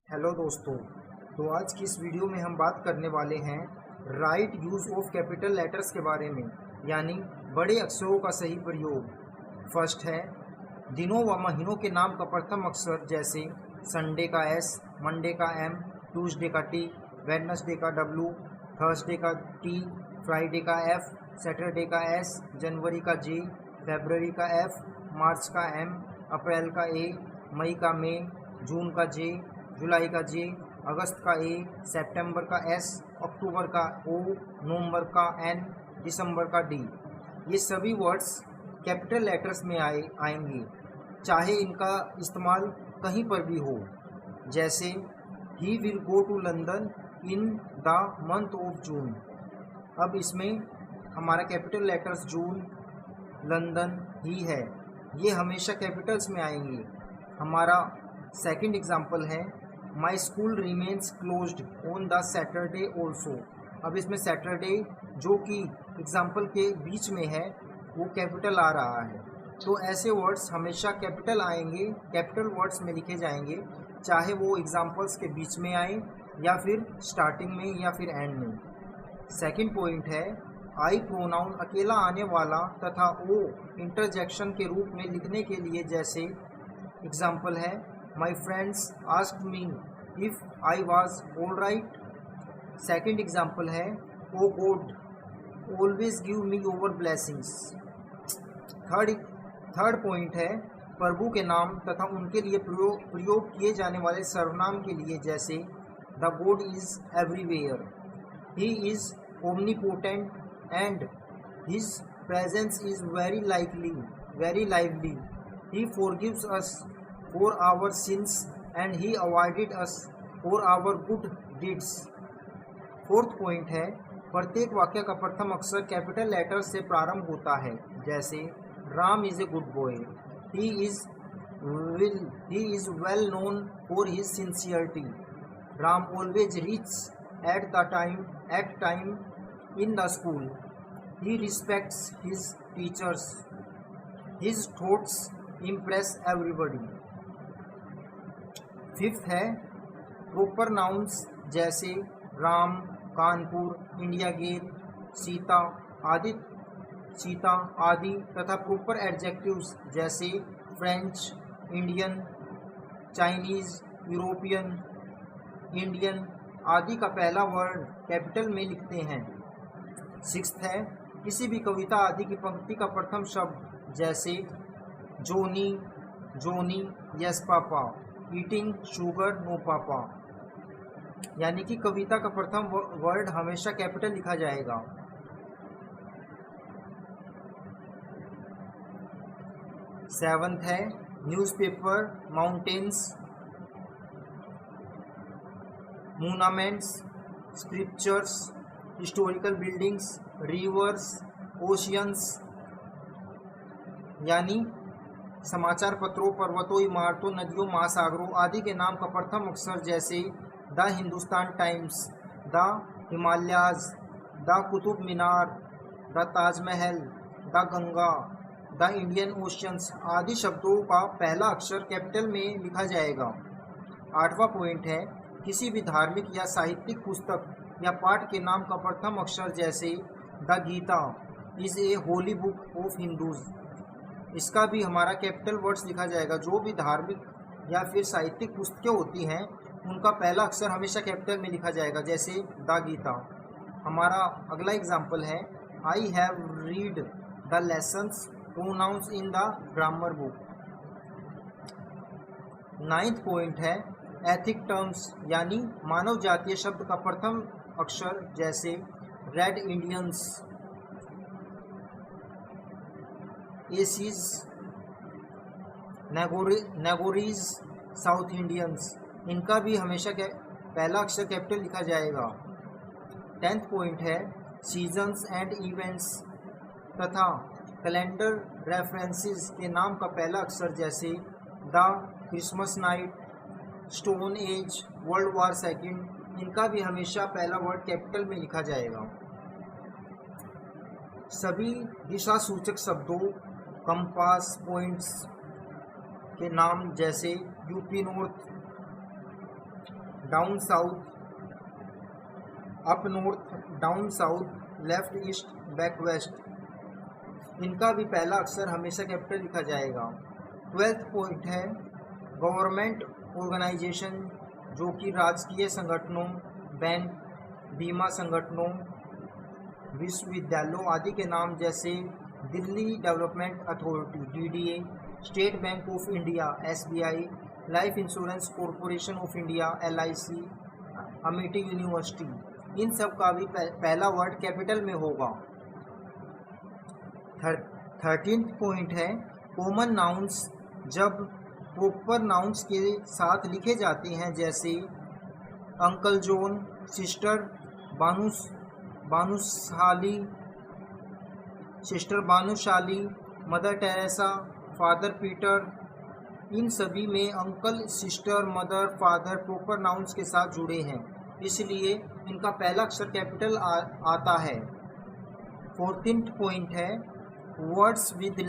Hello दोस्तों। तो आज की इस वीडियो में हम बात करने वाले हैं right use of capital letters के बारे में, यानी बड़े अक्षरों का सही प्रयोग। फर्स्ट है दिनों व महीनों के नाम का प्रथम अक्षर, जैसे संडे का एस, मंडे का एम, ट्यूसडे का टी, वेडनेसडे का डब्ल्यू, थर्सडे का टी, फ्राइडे का एफ, सैटरडे का एस, जनवरी का जे, फरवरी का एफ, मार्च का एम, अप्रैल का ए, मई का मे, जून का जे, जुलाई का जे, अगस्त का ए, सितंबर का एस, अक्टूबर का ओ, नवंबर का एन, दिसंबर का डी। ये सभी वर्ड्स कैपिटल लेटर्स में आएंगे, चाहे इनका इस्तेमाल कहीं पर भी हो। जैसे ही will go to London in the month of June. अब इसमें हमारा कैपिटल लेटर्स जून, लंदन, ही है, ये हमेशा कैपिटल्स में आएंगे। हमारा सेकंड एग्जांपल है my school remains closed on the Saturday also. अब इसमें सैटरडे जो कि एग्जाम्पल के बीच में है वो कैपिटल आ रहा है। तो ऐसे वर्ड्स हमेशा कैपिटल आएंगे, कैपिटल वर्ड्स में लिखे जाएंगे, चाहे वो एग्जाम्पल्स के बीच में आए या फिर स्टार्टिंग में या फिर एंड में। सेकंड पॉइंट है आई प्रोनाउन अकेला आने वाला तथा ओ इंटरजेक्शन के रूप में लिखने के लिए, जैसे एग्जाम्पल है my friends asked me if I was all right. Second example है O God always give me your blessings. Third point है प्रभु के नाम तथा उनके लिए प्रयोग किए जाने वाले सर्वनाम के लिए, जैसे the God is everywhere, he is omnipotent and his presence is very lively, he forgives us for our sins and he avoided us for our good deeds। Fourth point है प्रत्येक वाक्य का प्रथम अक्षर कैपिटल लेटर से प्रारंभ होता है, जैसे Ram is a good boy, he is well known for his sincerity, Ram always reach at time in the school, he respects his teachers, his thoughts impress everybody. Fifth है प्रॉपर नाउन्स, जैसे Ram, Kanpur, India gate, Sita आदि तथा proper adjectives, जैसे French, Indian, Chinese, European, Indian आदि का पहला word capital में लिखते हैं। सिक्स्थ है किसी भी कविता आदि की पंक्ति का प्रथम शब्द, जैसे Johnny, yes papa, eating sugar no papa, यानी कि कविता का प्रथम वर्ड हमेशा कैपिटल लिखा जाएगा। सेवंथ है newspaper, mountains, monuments, scriptures, historical buildings, rivers, oceans, यानी समाचार पत्रों, पर्वतों, इमारतों, नदियों, महासागरों आदि के नाम का प्रथम अक्षर, जैसे the Hindustan times, the Himalayas, the Qutub Minar, the Taj Mahal, the Ganga, the Indian oceans आदि शब्दों का पहला अक्षर कैपिटल में लिखा जाएगा। आठवां पॉइंट है किसी भी धार्मिक या साहित्यिक पुस्तक या पाठ के नाम का प्रथम अक्षर, जैसे the Gita is a holy book of Hindus, इसका भी हमारा कैपिटल वर्ड्स लिखा जाएगा। जो भी धार्मिक या फिर साहित्यिक पुस्तकें होती हैं उनका पहला अक्षर हमेशा कैपिटल में लिखा जाएगा, जैसे द गीता। हमारा अगला एग्जाम्पल है I have read the lessons pronouns in the grammar book. Ninth point है एथिक टर्म्स, यानी मानव जातीय शब्द का प्रथम अक्षर, जैसे रेड इंडियंस, एसीज, नेगोरीज, साउथ इंडियंस, इनका भी हमेशा पहला अक्षर कैपिटल लिखा जाएगा। 10th पॉइंट है सीजन्स एंड इवेंट्स तथा कैलेंडर रेफरेंसेस के नाम का पहला अक्षर, जैसे the Christmas night, stone age, world war second, इनका भी हमेशा पहला वर्ड कैपिटल में लिखा जाएगा। सभी दिशा सूचक शब्दों, कंपास पॉइंट्स के नाम, जैसे up north, down south, up north, down south, left east, back west, इनका भी पहला अक्षर हमेशा कैपिटल लिखा जाएगा। 12th पॉइंट है गवर्नमेंट ऑर्गेनाइजेशन, जो कि राजकीय संगठनों, बैंक, बीमा संगठनों, विश्वविद्यालयों आदि के नाम जैसे Delhi Development Authority DDA, State Bank of India SBI, Life Insurance Corporation of India LIC, Amethi University, इन सब का भी पहला वर्ड कैपिटल में होगा। 13th पॉइंट है कॉमन नाउन्स जब प्रॉपर नाउन्स के साथ लिखे जाते हैं, जैसे uncle John, sister Banushali, mother Teresa, father Peter, इन सभी में uncle, sister, mother, father proper nouns के साथ जुड़े हैं, इसलिए इनका पहला अक्षर कैपिटल आता है। 14th पॉइंट है वर्ड्स विद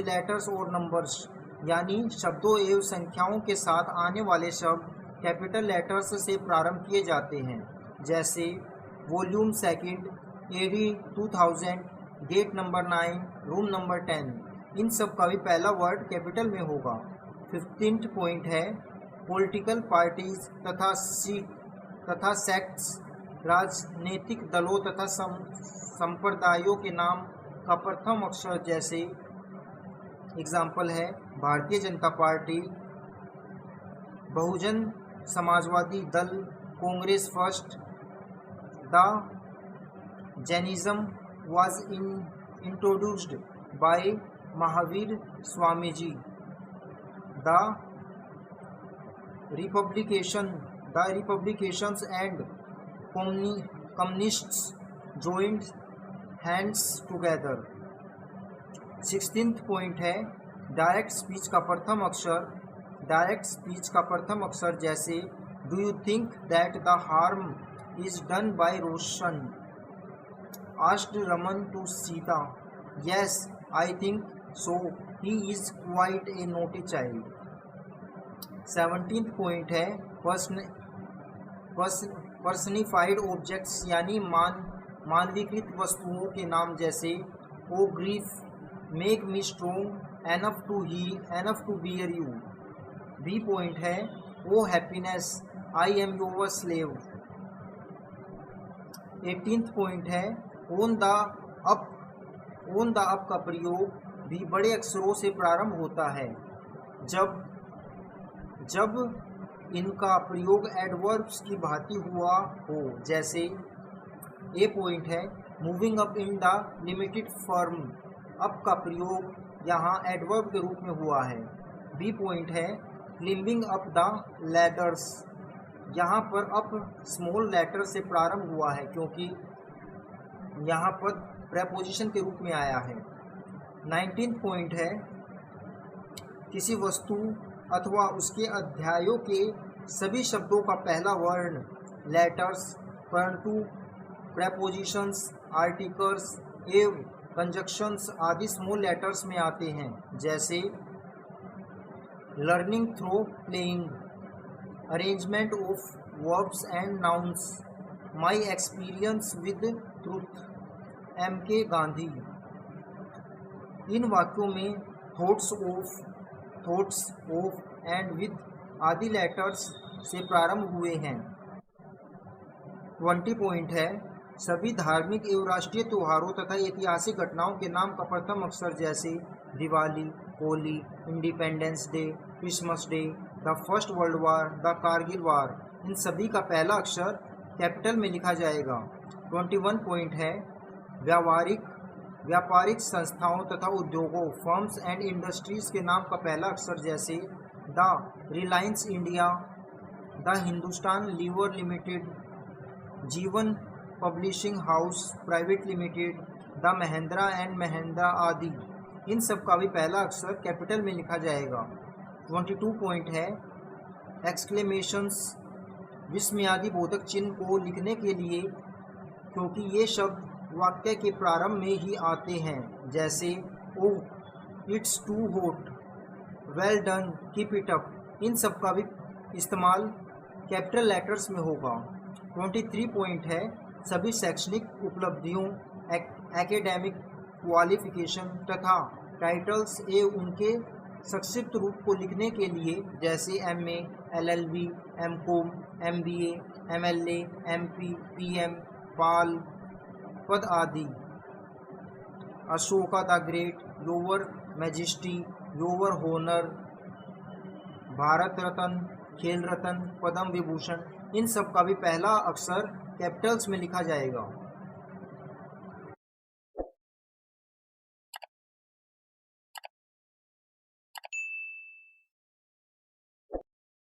लेटर्स और नंबर्स, यानी शब्दों एवं संख्याओं के साथ आने वाले शब्द कैपिटल लेटर्स से प्रारंभ किए जाते हैं, जैसे volume second, AD 2000, gate number 9, room number 10, इन सब का भी पहला वर्ड कैपिटल में होगा। 15th पॉइंट है पॉलिटिकल पार्टीज तथा सेक्ट्स, राजनीतिक दलों तथा संप्रदायों के नाम का प्रथम अक्षर, जैसे एग्जाम्पल है भारतीय जनता पार्टी, बहुजन समाजवादी दल, Congress first. The Jainism was introduced by Mahavir Swamiji. The Republicans and Communists joined hands together. 16th point है डायरेक्ट स्पीच का प्रथम अक्षर, जैसे do you think that the harm is done by Roshan, asked Raman to Sita. Yes, I think so. He is quite a naughty child. 17th point है personified objects, यानी मानवीकृत वस्तुओं के नाम, जैसे O grief, make me strong, enough to bear you. B point है O happiness, I am your slave. 18th point है on the up का प्रयोग भी बड़े अक्षरों से प्रारंभ होता है जब इनका प्रयोग एडवर्ब्स की भांति हुआ हो, जैसे ए पॉइंट है moving up in the limited form, up का प्रयोग यहाँ एडवर्ब के रूप में हुआ है। बी पॉइंट है क्लिम्बिंग अप द लैडर्स, यहाँ पर अप स्मॉल लेटर से प्रारंभ हुआ है क्योंकि यहाँ पर प्रेपोजिशन के रूप में आया है। 19th पॉइंट है किसी वस्तु अथवा उसके अध्यायों के सभी शब्दों का पहला वर्ण लेटर्स, परंतु प्रेपोजिशंस, आर्टिकल्स एवं कंजक्शंस आदि स्मॉल लेटर्स में आते हैं, जैसे learning through playing, arrangement of verbs and nouns, my experience with truth, MK Gandhi. इन वाक्यों में थॉट्स ऑफ एंड विद आदि लेटर्स से प्रारंभ हुए हैं। 20 पॉइंट है सभी धार्मिक एवं राष्ट्रीय त्योहारों तथा ऐतिहासिक घटनाओं के नाम का प्रथम अक्षर, जैसे Diwali, Holi, Independence Day, Christmas Day, the First World War, the Kargil war, इन सभी का पहला अक्षर कैपिटल में लिखा जाएगा। 21 पॉइंट है व्यापारिक संस्थाओं तथा उद्योगों, फर्म्स एंड इंडस्ट्रीज के नाम का पहला अक्षर, जैसे the Reliance India, the Hindustan Lever Limited, Jeevan publishing house private limited, the Mahindra and Mahindra आदि, इन सब का भी पहला अक्षर कैपिटल में लिखा जाएगा। 22 पॉइंट है एक्सक्लेमेशंस, विस्मयादि बोधक चिन्ह को लिखने के लिए, क्योंकि ये शब्द वाक्य के प्रारंभ में ही आते हैं, जैसे oh it's too hot, well done, keep it up, इन सब का भी इस्तेमाल कैपिटल लेटर्स में होगा। 23 पॉइंट है सभी शैक्षणिक उपलब्धियों, एकेडमिक क्वालिफिकेशन तथा टाइटल्स उनके संक्षिप्त रूप को लिखने के लिए जैसे MA, LLB, MCOM, MBA, MLA, MP, PM, पाल पद आदि। Ashoka the great, your majesty, your honour, Bharat Ratna, Khel Ratna, Padma Vibhushan, इन सब का भी पहला अक्षर कैपिटल्स में लिखा जाएगा।